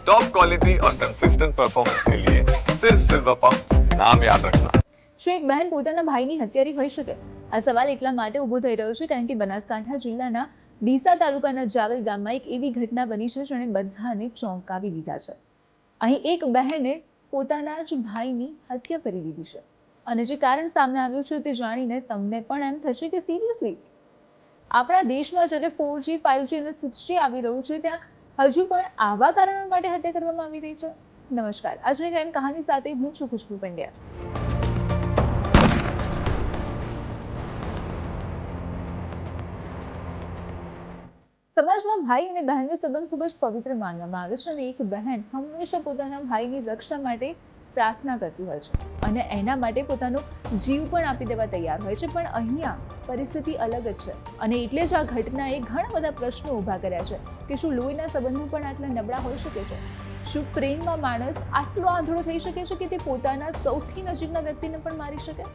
Top quality और consistent performance के लिए सिर्फ सिल्वर पंप नाम याद रखना। શું એક બહેન પોતાના ભાઈની હત્યારી હોઈ શકે? આ સવાલ એટલા માટે ઊભો થઈ રહ્યો છે કારણ કે બનાસકાંઠા જિલ્લાના ડીસા તાલુકાના જાવેલ ગામમાં એક એવી ઘટના બની છે જેણે બધાને ચોંકાવી દીધા છે. અહીં એક બહેને પોતાના જ ભાઈની હત્યા કરી દીધી છે અને જે કારણ સામે આવ્યું છે તે જાણીને તમને પણ એમ થશે કે સિરિયસલી આપણા દેશમાં જ્યારે 4G 5G અને 6G આવી રહ્યું છે ત્યાં હજુ પણ આવા કારણો માટે હત્યા કરવામાં આવી રહી છે. નમસ્કાર, આજની ક્રાઇમ કહાની સાથે હું છું ખુશ્બુ પંડ્યા. સમાજમાં ભાઈ અને બહેનનો સંબંધ ખૂબ જ પવિત્ર માનવામાં આવે છે અને એક બહેન હંમેશા પોતાના ભાઈની રક્ષા માટે પ્રાર્થના કરતી હોય છે અને એના માટે પોતાનો જીવ પણ આપી દેવા તૈયાર હોય છે. પણ અહીંયા પરિસ્થિતિ અલગ જ છે અને એટલે જ આ ઘટનાએ ઘણા બધા પ્રશ્નો ઊભા કર્યા છે કે શું લોહીના સંબંધો પણ આટલા નબળા હોઈ શકે છે? શું પ્રેમમાં માણસ આટલો આંધળો થઈ શકે છે કે તે પોતાના સૌથી નજીકના વ્યક્તિને પણ મારી શકે?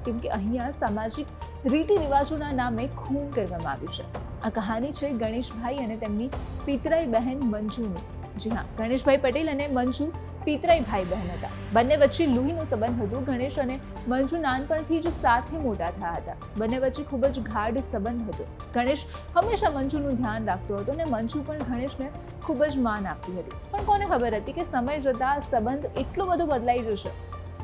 કેમ કે અહીંયા સામાજિક રીતિ રિવાજોના નામે ખૂન કરવામાં આવ્યું છે. આ કહાની છે ગણેશભાઈ અને તેમની પિતરાઈ બહેન મંજુની. જી હા, ગણેશભાઈ પટેલ અને મંજુ પિતરાઈ ભાઈ બહેન હતા. બંને વચ્ચે લોહીનો સંબંધ હતો. ગણેશ અને મંજુ નાનપણથી જ સાથે મોટા થયા હતા. બંને વચ્ચે ખૂબ જ ગાઢ સંબંધ હતો. ગણેશ હંમેશા મંજુનું ધ્યાન રાખતો હતો અને મંજુ પણ ગણેશને ખૂબ જ માન આપતી હતી. પણ કોને ખબર હતી કે સમય જતાં આ સંબંધ એટલો બધો બદલાઈ જશે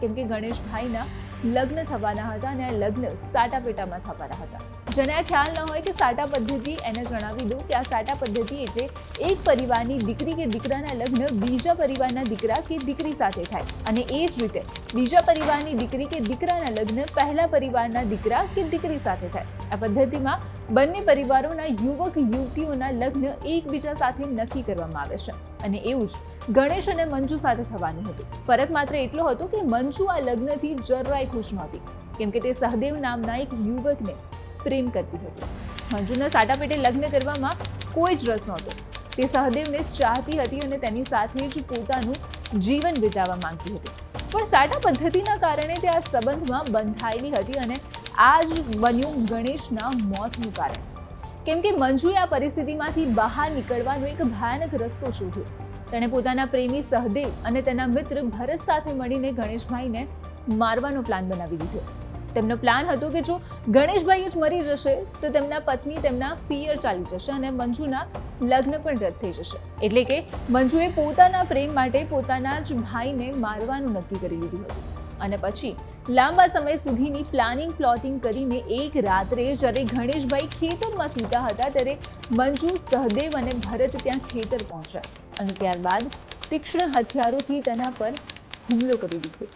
કેમ કે ગણેશભાઈના લગ્ન થવાના હતા અને આ લગ્ન સાટાપેટામાં થવાના હતા. જેને આ ખ્યાલ ન હોય કે સાટા પદ્ધતિ, એને જણાવી દઉં કે આ સાટા પદ્ધતિ એટલે એક પરિવારની દીકરી કે દીકરાના લગ્ન બીજા પરિવારના દીકરા કે દીકરી સાથે થાય અને એ જ રીતે બીજા પરિવારની દીકરી કે દીકરાના લગ્ન પહેલા પરિવારના દીકરા કે દીકરી સાથે થાય. આ પદ્ધતિમાં બંને પરિવારોના યુવક યુવતીઓના લગ્ન એકબીજા સાથે નક્કી કરવામાં આવે છે અને એવું જ ગણેશ અને મંજુ સાથે થવાનું હતું. ફરક માત્ર એટલો હતો કે મંજુ આ લગ્નથી જરાય ખુશ નહોતી કેમ કે તે સહદેવ નામના એક યુવકને પ્રેમ કરતી હતી. મંજુના સાટાપેટે લગ્ન કરવામાં કોઈ જ રસ નહોતો. તે સહદેવને ચાહતી હતી અને તેની સાથે જ પોતાનું જીવન વિતાવવા માંગતી હતી. પણ સાટા પદ્ધતિના કારણે તે આ સંબંધમાં બંધાયેલી હતી અને આ જ બન્યું ગણેશના મોતનું કારણ. કેમ કે મંજુએ આ પરિસ્થિતિમાંથી બહાર નીકળવાનો એક ભયાનક રસ્તો શોધ્યો. તેણે પોતાના પ્રેમી સહદેવ અને તેના મિત્ર ભરત સાથે મળીને ગણેશભાઈને મારવાનો પ્લાન બનાવી દીધો. તેમનો પ્લાન હતો કે જો ગણેશભાઈ જ મરી જશે તો તેમના પત્ની તેમના પિયર ચાલી જશે અને મંજુના લગ્ન પણ રદ થઈ જશે. એટલે કે મંજુએ પોતાના પ્રેમ માટે પોતાના જ ભાઈને મારવાનું નક્કી કરી લીધું હતું. અને પછી લાંબા સમય સુધીની પ્લોટિંગ કરીને એક રાત્રે જ્યારે ગણેશભાઈ ખેતરમાં સૂતા હતા ત્યારે મંજુ, સહદેવ અને ભરત ત્યાં ખેતર પહોંચ્યા અને ત્યારબાદ તીક્ષ્ણ હથિયારોથી તેના પર હુમલો કરી દીધો.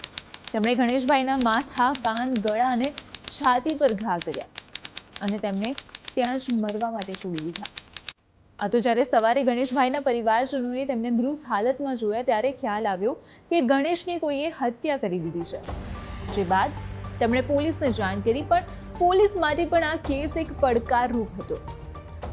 તેમણે ગણેશભાઈના માથા, કાન, ગળા અને છાતી પર ઘા કર્યા અને તેમને ત્યાં જ મરવા માટે છોડી દીધા. આ તો જ્યારે સવારે ગણેશભાઈના પરિવારજનોએ તેમને મૃત હાલતમાં જોયા ત્યારે ખ્યાલ આવ્યો કે ગણેશની કોઈએ હત્યા કરી દીધી છે. જે બાદ તેમણે પોલીસને જાણ કરી. પણ પોલીસ માટે પણ આ કેસ એક પડકારરૂપ હતો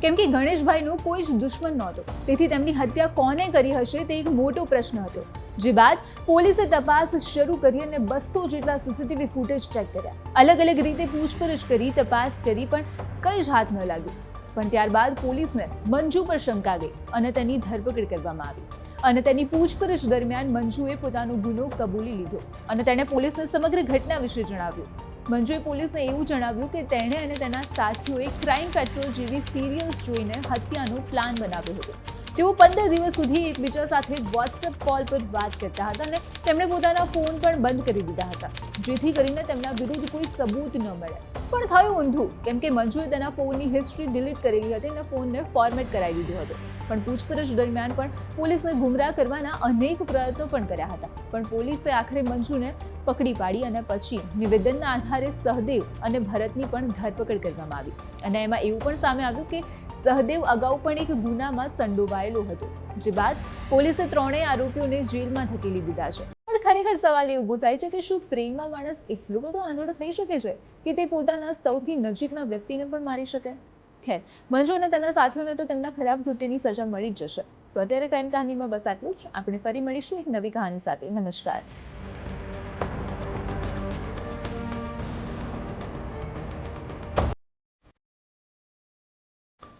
કેમ કે ગણેશભાઈનો કોઈ જ દુશ્મન નહોતો. તેથી તેમની હત્યા કોને કરી હશે તે એક મોટો પ્રશ્ન હતો. જે બાદ પોલીસે તપાસ શરૂ કરી અને 200 જેટલા સીસીટીવી ફૂટેજ ચેક કર્યા. અલગ અલગ રીતે પૂછપરછ કરી, તપાસ કરી, પણ કંઈ જ હાથ ન લાગ્યું. પણ ત્યારબાદ પોલીસને મંજુ પર શંકા ગઈ અને તેની ધરપકડ કરવામાં આવી અને તેની પૂછપરછ દરમિયાન મંજુએ પોતાનો ગુનો કબૂલી લીધો અને તેણે પોલીસને સમગ્ર ઘટના વિશે જણાવ્યું. મંજુએ પોલીસને એવું જણાવ્યું કે તેણે અને તેના સાથીઓએ ક્રાઇમ પેટ્રોલ જેવી સિરિયલ્સ જોઈને હત્યાનો પ્લાન બનાવ્યો હતો. તેઓ 15 દિવસ સુધી એકબીજા સાથે વોટ્સએપ કોલ પર વાત કરતા હતા અને તેમણે પોતાના ફોન પણ બંધ કરી દીધા હતા જેથી કરીને તેમના વિરુદ્ધ કોઈ સબૂત ન મળે. પણ થયું ઊંધું કેમ કે મંજુએ તેના ફોનની હિસ્ટ્રી ડિલીટ કરેલી હતી અને ફોનને ફોર્મેટ કરાવી દીધો હતો. પણ પૂછપરછ દરમિયાન પણ પોલીસને ગુમરાહ કરવાના અનેક પ્રયત્નો પણ કર્યા હતા. પણ પોલીસે આખરે મંજુને પકડી પાડી અને પછી નિવેદનના આધારે સહદેવ અને ભરતની પણ ધરપકડ કરવામાં આવી અને એમાં એવું પણ સામે આવ્યું કે સહદેવ અગાઉ પણ એક ગુનામાં સંડોવાયેલો હતો. જે બાદ પોલીસે ત્રણેય આરોપીઓને જેલમાં ધકેલી દીધા છે. પણ ખરેખર સવાલ એ ઊભો થાય છે કે શું પ્રેમમાં માણસ એટલો બધો આંધળો થઈ શકે છે કે તે પોતાના સૌથી નજીકના વ્યક્તિને પણ મારી શકે? ખેર, મંજુ અને તેના સાથીઓને તો તેમના ખરાબ કૃત્યની સજા મળી જ જશે. તો અત્યારે ક્રાઇમ કહાનીમાં બસ આટલું જ. આપણે ફરી મળીશું એક નવી કહાની સાથે. નમસ્કાર.